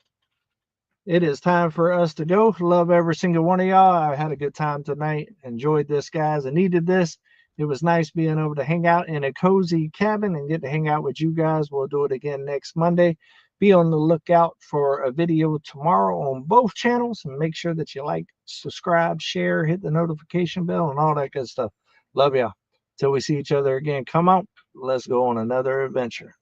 It is time for us to go. Love every single one of y'all. I had a good time tonight. Enjoyed this, guys. I needed this. It was nice being able to hang out in a cozy cabin and get to hang out with you guys. We'll do it again next Monday. Be on the lookout for a video tomorrow on both channels, and make sure that you like, subscribe, share, hit the notification bell, and all that good stuff. Love y'all. Till we see each other again, come out. Let's go on another adventure.